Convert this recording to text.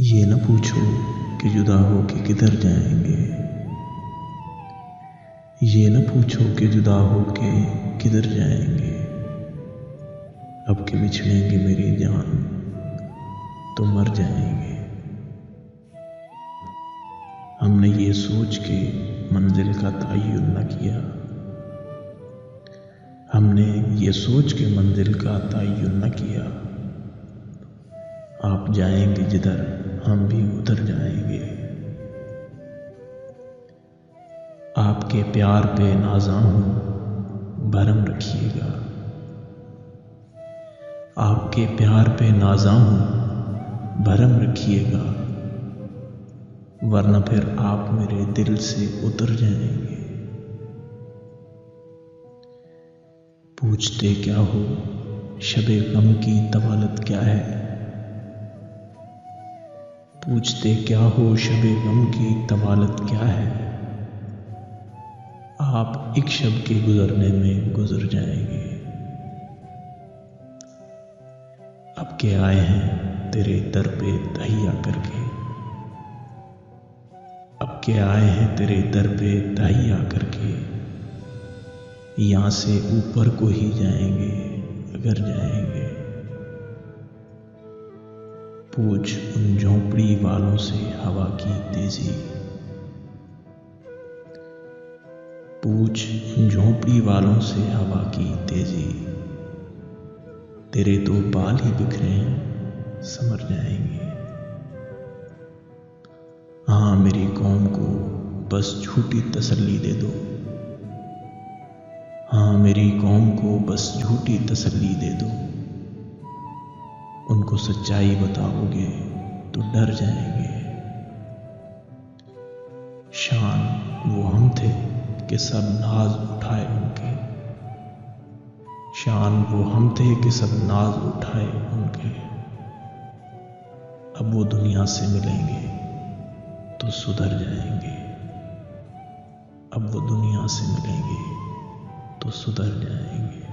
ये न पूछो कि जुदा हो के किधर जाएंगे। ये न पूछो कि जुदा हो के किधर जाएंगे। अब के बिछड़ेंगे मेरी जान तो मर जाएंगे। हमने ये सोच के मंजिल का तय्युन न किया। हमने ये सोच के मंजिल का तय्युन न किया। आप जाएंगे जिधर हम भी उधर जाएंगे। आपके प्यार पे नाज़ा हूँ भरम रखिएगा। आपके प्यार पे नाज़ा हूँ भरम रखिएगा, वरना फिर आप मेरे दिल से उतर जाएंगे। पूछते क्या हो शबे गम की तवालत क्या है। पूछते क्या हो शबे गम की तवालत क्या है। आप एक शब के गुजरने में गुजर जाएंगे। अब के आए हैं तेरे दर पे तहिया करके। अब के आए हैं तेरे दर पे तहिया करके। यहां से ऊपर को ही जाएंगे अगर जाएंगे। पूछ उन झोंपड़ी वालों से हवा की तेजी। पूछ उन झोंपड़ी वालों से हवा की तेजी। तेरे तो बाल ही बिखरे हैं समर जाएंगे। हाँ मेरी कौम को बस झूठी तसल्ली दे दो। हाँ मेरी कौम को बस झूठी तसल्ली दे दो। उनको सच्चाई बताओगे तो डर जाएंगे। शान वो हम थे कि सब नाज उठाए उनके। शान वो हम थे कि सब नाज उठाए उनके। अब वो दुनिया से मिलेंगे तो सुधर जाएंगे। अब वो दुनिया से मिलेंगे तो सुधर जाएंगे।